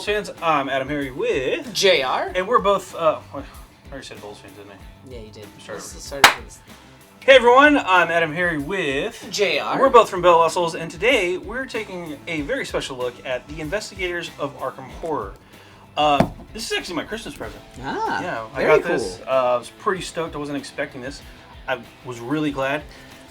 fans. I'm AdamHarry with JayArr. and we're both. I already said BoLS fans, didn't I? Yeah, you did. Start with this. Hey everyone, I'm AdamHarry with JayArr. We're both from BoLS, and today we're taking a very special look at the Investigators of Arkham Horror. This is actually my Christmas present. Ah, yeah, I very got this. cool. I was pretty stoked. I wasn't expecting this. I was really glad.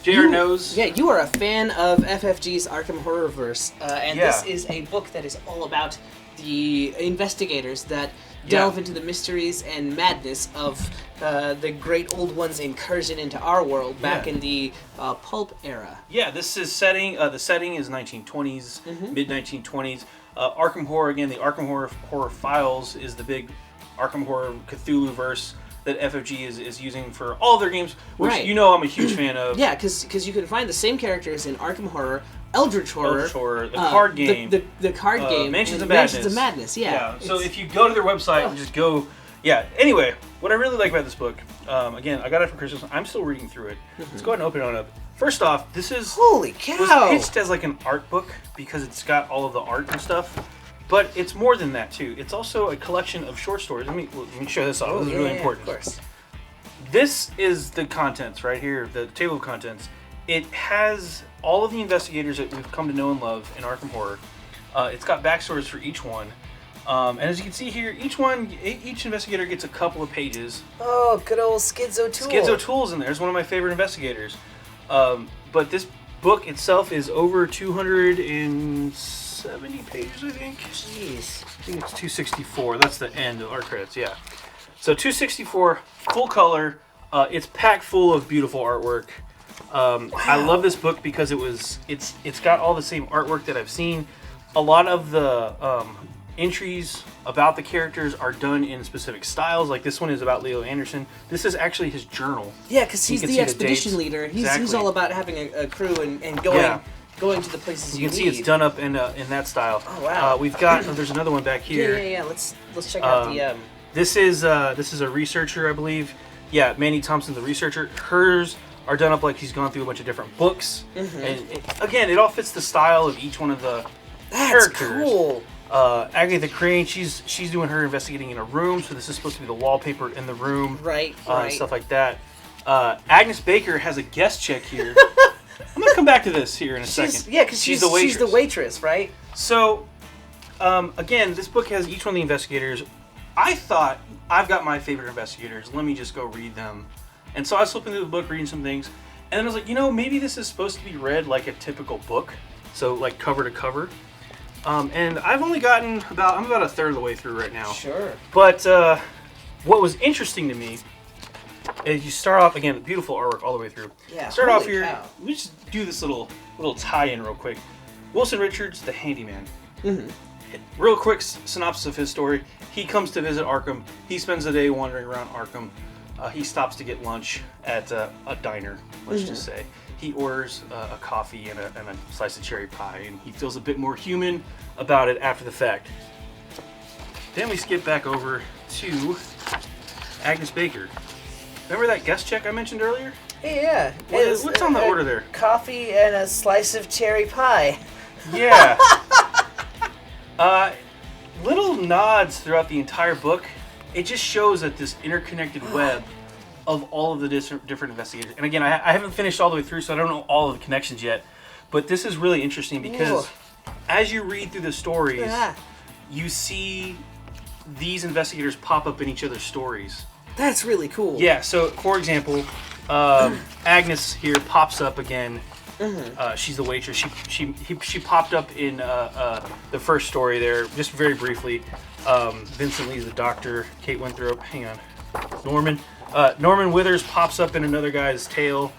JayArr knows. Yeah, you are a fan of FFG's Arkham Horrorverse, and this is a book that is all about the investigators that delve into the mysteries and madness of the great old one's incursion into our world back in the pulp era. Yeah, this is setting. The setting is 1920s, mid 1920s. Arkham Horror again. The Arkham Horror Files is the big Arkham Horror Cthulhu verse that FFG is using for all their games, which you know I'm a huge fan of. Yeah, because you can find the same characters in Arkham Horror, Eldritch Horror, the card game, the card game, Mansions of Madness. Yeah. So if you go to their website and just go, Anyway, what I really like about this book, again, I got it for Christmas. I'm still reading through it. Let's go ahead and open it on up. First off, this is holy cow. Was pitched as like an art book because it's got all of the art and stuff. But it's more than that too. It's also a collection of short stories. Let me show this off. This is really important. Of course. This is the contents right here, the table of contents. It has all of the investigators that we've come to know and love in Arkham Horror. It's got backstories for each one. And as you can see here, each investigator gets a couple of pages. Oh, good old Schizo Tool. Schizo Tool's in there. It's one of my favorite investigators. But this book itself is over 270 pages, I think. Jeez. I think it's 264. That's the end of our credits, yeah. So 264, full color. It's packed full of beautiful artwork. Wow. I love this book because it's got all the same artwork that I've seen. A lot of the entries about the characters are done in specific styles. Like this one is about Leo Anderson. This is actually his journal. Yeah, because he's the expedition leader. He's all about having a crew and going to the places you can see it's done up in that style. Oh wow. We've got there's another one back here. Yeah. Let's check out the. This is a researcher, I believe. Yeah, Manny Thompson, the researcher. Hers are done up like he's gone through a bunch of different books, and again, it all fits the style of each one of the characters. That's cool. Agatha Crane, she's doing her investigating in a room, so this is supposed to be the wallpaper in the room, right. Stuff like that. Agnes Baker has a guest check here. I'm gonna come back to this here in a second. Yeah, because she's the waitress, right? So, again, this book has each one of the investigators. I thought, I've got my favorite investigators. Let me just go read them. And so I was flipping through the book, reading some things, and then I was like, maybe this is supposed to be read like a typical book, so like cover to cover. And I've only gotten I'm about a third of the way through right now. Sure. But what was interesting to me is you start off, again, beautiful artwork all the way through. Yeah. Start off here. Let me just do this little tie-in real quick. Wilson Richards, the handyman. Real quick synopsis of his story. He comes to visit Arkham. He spends the day wandering around Arkham. He stops to get lunch at a diner, let's just say. He orders a coffee and a slice of cherry pie, and he feels a bit more human about it after the fact. Then we skip back over to Agnes Baker. Remember that guest check I mentioned earlier? Yeah. What's on the order there? Coffee and a slice of cherry pie. Yeah. Little nods throughout the entire book. It just shows that this interconnected web of all of the different investigators. And again, I haven't finished all the way through, so I don't know all of the connections yet. But this is really interesting because as you read through the stories, you see these investigators pop up in each other's stories. That's really cool. Yeah, so for example, Agnes here pops up again. She's the waitress. She popped up in the first story there, just very briefly. Vincent Lee's the doctor. Kate Winthrop. Hang on. Norman Withers pops up in another guy's tale.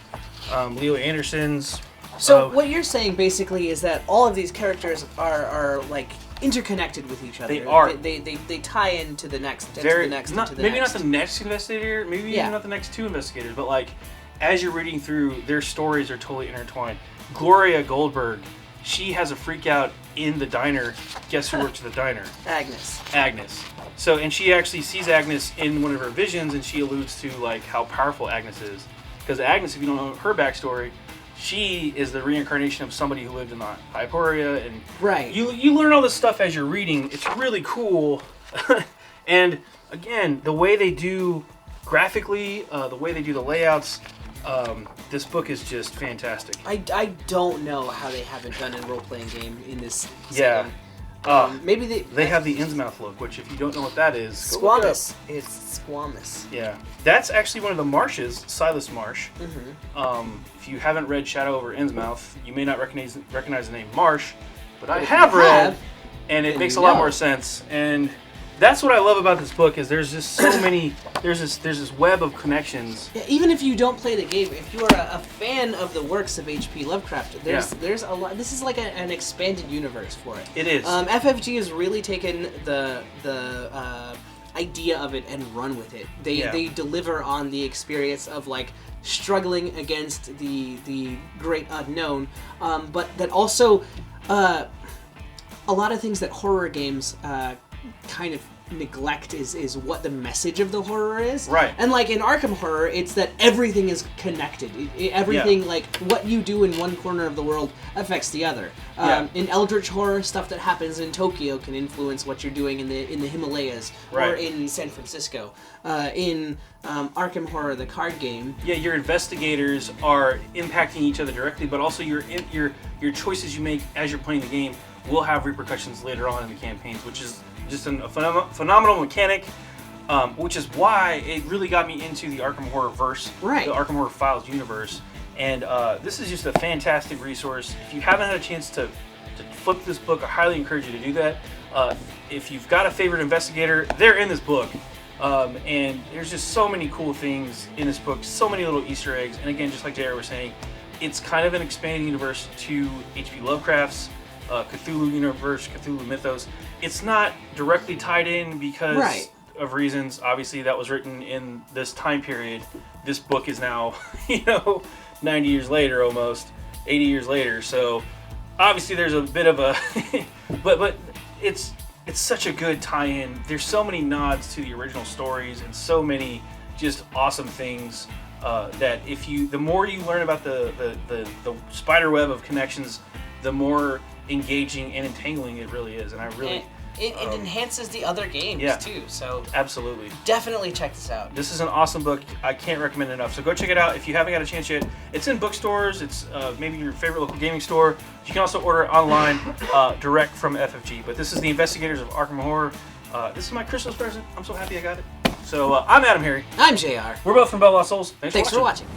Leo Anderson's. So what you're saying basically is that all of these characters are like interconnected with each other. They are. They tie into the next. Not the next investigator. Maybe even not the next two investigators. But like, as you're reading through, their stories are totally intertwined. Gloria Goldberg, she has a freak out in the diner. Guess who works at the diner? Agnes. So, and she actually sees Agnes in one of her visions, and she alludes to like how powerful Agnes is. Because Agnes, if you don't know her backstory, she is the reincarnation of somebody who lived in the Hyperia, and right. You learn all this stuff as you're reading. It's really cool, and again, the way they do graphically, the way they do the layouts. This book is just fantastic. I don't know how they haven't done a role-playing game in this Yeah. setting. Maybe they have the Innsmouth look, which if you don't know what that is, Squamous. It's squamous. Yeah, that's actually one of the marshes, Silas Marsh. Mm-hmm. If you haven't read Shadow over Innsmouth, you may not recognize the name Marsh, but I have read, and it makes a lot more sense. And that's what I love about this book is there's just so many. There's this web of connections. Yeah, even if you don't play the game, if you are a fan of the works of H.P. Lovecraft, there's a lot. This is like an expanded universe for it. It is. FFG has really taken the idea of it and run with it. They deliver on the experience of like struggling against the great unknown, but that also a lot of things that horror games kind of neglect is what the message of the horror is. Right. And like in Arkham Horror, it's that everything is connected. Everything, like what you do in one corner of the world affects the other. In Eldritch Horror, stuff that happens in Tokyo can influence what you're doing in the Himalayas or in San Francisco. In Arkham Horror, the card game. Yeah, your investigators are impacting each other directly, but also your your choices you make as you're playing the game will have repercussions later on in the campaigns, which is just a phenomenal mechanic, which is why it really got me into the Arkham Horror verse, the Arkham Horror Files universe. And this is just a fantastic resource. If you haven't had a chance to flip this book, I highly encourage you to do that. If you've got a favorite investigator, they're in this book. And there's just so many cool things in this book, so many little Easter eggs. And again, just like JayArr was saying, it's kind of an expanded universe to H.P. Lovecraft's Cthulhu universe, Cthulhu mythos. It's not directly tied in because of reasons. Obviously, that was written in this time period. This book is now, 90 years later, almost 80 years later. So obviously, there's a bit of a, but it's such a good tie-in. There's so many nods to the original stories and so many just awesome things that the more you learn about the spider web of connections, the more engaging and entangling it really is. And I really it enhances the other games too, so absolutely definitely check this out. This is an awesome book. I can't recommend it enough, so go check it out if you haven't got a chance yet. It's in bookstores. It's maybe your favorite local gaming store. You can also order it online direct from FFG. But this is the Investigators of Arkham Horror. This is my Christmas present. I'm so happy I got it. So I'm AdamHarry. I'm JayArr. We're both from BoLS Souls. Thanks for watching.